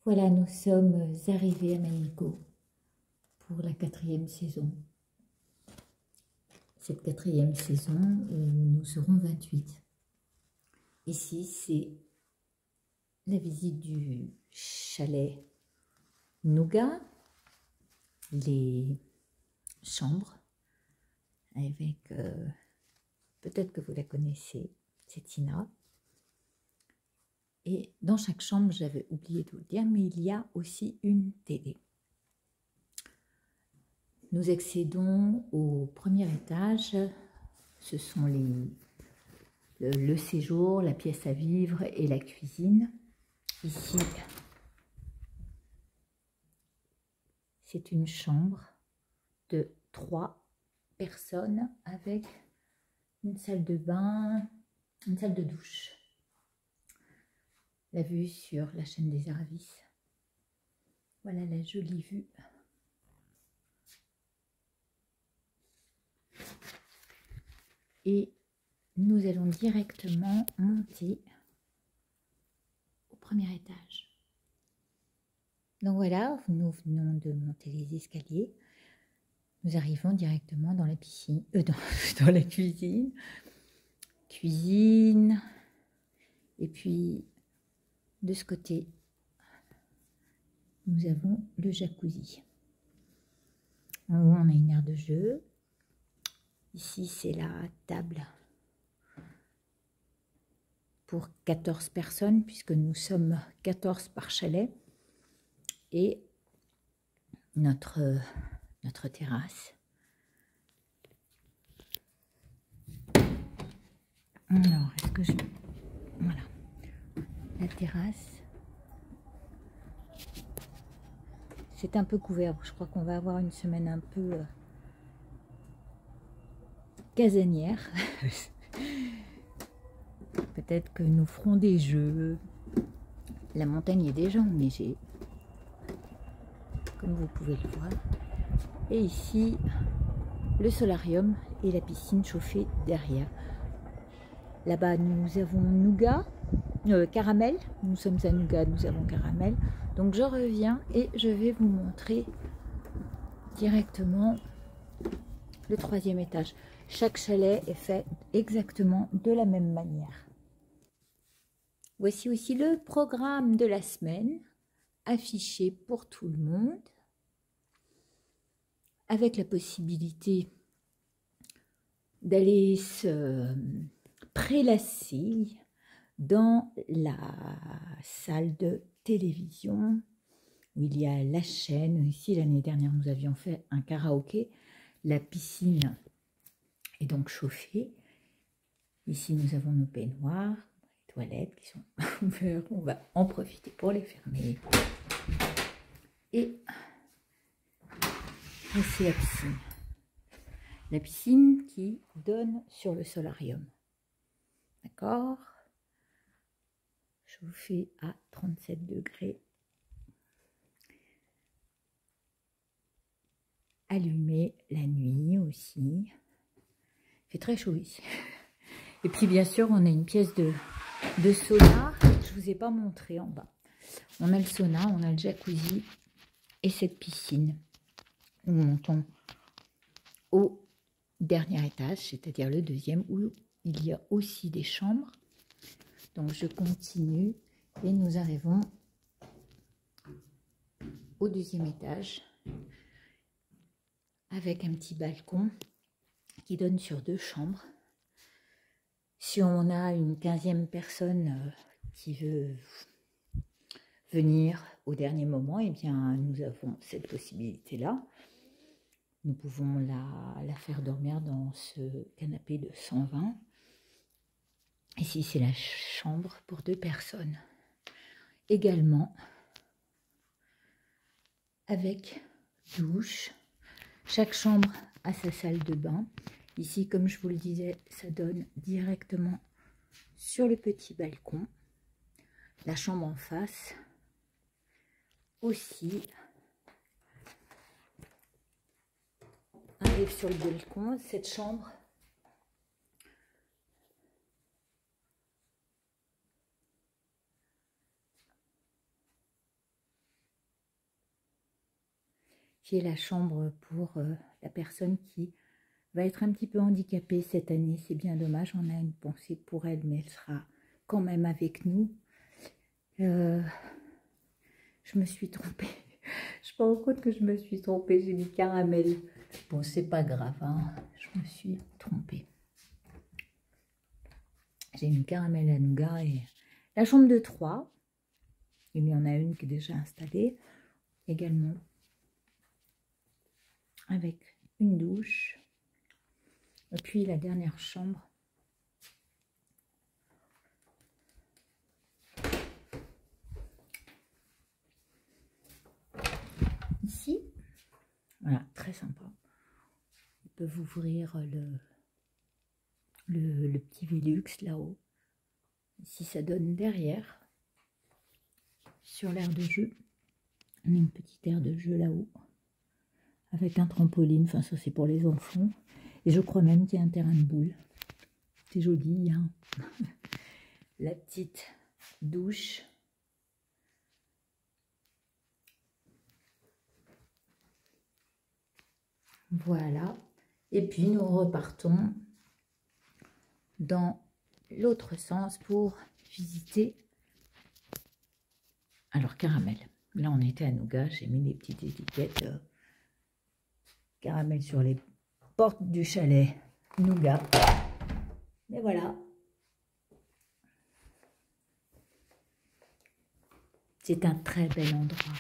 Voilà, nous sommes arrivés à Manico pour la 4e saison. Cette 4e saison où nous serons 28. Ici, c'est la visite du chalet Nougat, les chambres avec, peut-être que vous la connaissez, c'est Tina. Et dans chaque chambre, j'avais oublié de vous le dire, mais il y a aussi une télé. Nous accédons au premier étage. Ce sont le séjour, la pièce à vivre et la cuisine. Ici, c'est une chambre de 3 personnes avec une salle de bain, une salle de douche. La vue sur la chaîne des Aravis. Voilà la jolie vue. Et nous allons directement monter au premier étage. Donc voilà, nous venons de monter les escaliers. Nous arrivons directement dans la piscine, dans la cuisine. Cuisine. Et puis, de ce côté, nous avons le jacuzzi. En haut, on a une aire de jeu. Ici, c'est la table pour 14 personnes, puisque nous sommes 14 par chalet. Et notre terrasse. Alors, est-ce que je... Voilà. La terrasse. C'est un peu couvert. Je crois qu'on va avoir une semaine un peu casanière. Peut-être que nous ferons des jeux. La montagne est déjà enneigée, comme vous pouvez le voir. Et ici, le solarium et la piscine chauffée derrière. Là-bas, nous avons Nougat, Caramel. Nous sommes à Nougat, nous avons Caramel. Donc, je reviens et je vais vous montrer directement le 3e étage. Chaque chalet est fait exactement de la même manière. Voici aussi le programme de la semaine, affiché pour tout le monde, avec la possibilité d'aller se prélasser dans la salle de télévision où il y a la chaîne. Ici, l'année dernière, nous avions fait un karaoké. La piscine est donc chauffée. Ici, nous avons nos baignoires, les toilettes qui sont ouvertes. On va en profiter pour les fermer. Et voici la piscine. La piscine qui donne sur le solarium. D'accord? Chauffée à 37 degrés. Allumée la nuit aussi. Il fait très chaud ici. Et puis bien sûr, on a une pièce de sauna. Je ne vous ai pas montré en bas. On a le sauna, on a le jacuzzi et cette piscine. Nous montons au dernier étage, c'est-à-dire le 2e, où il y a aussi des chambres. Donc je continue et nous arrivons au 2e étage avec un petit balcon qui donne sur 2 chambres. Si on a une 15e personne qui veut venir au dernier moment, eh bien nous avons cette possibilité-là. Nous pouvons la faire dormir dans ce canapé de 120. Ici, c'est la chambre pour 2 personnes. Également, avec douche. Chaque chambre a sa salle de bain. Ici, comme je vous le disais, ça donne directement sur le petit balcon. La chambre en face aussi arrive sur le balcon. Cette chambre qui est la chambre pour la personne qui va être un petit peu handicapée cette année. C'est bien dommage, on a une pensée pour elle, mais elle sera quand même avec nous. Je me suis trompée. Je me rends compte que je me suis trompée. J'ai mis caramel. Bon, c'est pas grave, hein. Je me suis trompée. J'ai mis caramel à nougat et la chambre de 3. Il y en a une qui est déjà installée. Également avec une douche. Et puis la dernière chambre. Ici. Voilà, très sympa. Ils peuvent ouvrir le petit Velux là-haut. Ici, ça donne derrière, sur l'aire de jeu. On a une petite aire de jeu là-haut, avec un trampoline. Enfin, ça, c'est pour les enfants. Et je crois même qu'il y a un terrain de boules. C'est joli, hein. La petite douche. Voilà. Et puis, nous repartons dans l'autre sens pour visiter. Alors, caramel. Là, on était à nougat. J'ai mis des petites étiquettes. Caramel sur les portes du chalet. Nougat. Et voilà. C'est un très bel endroit.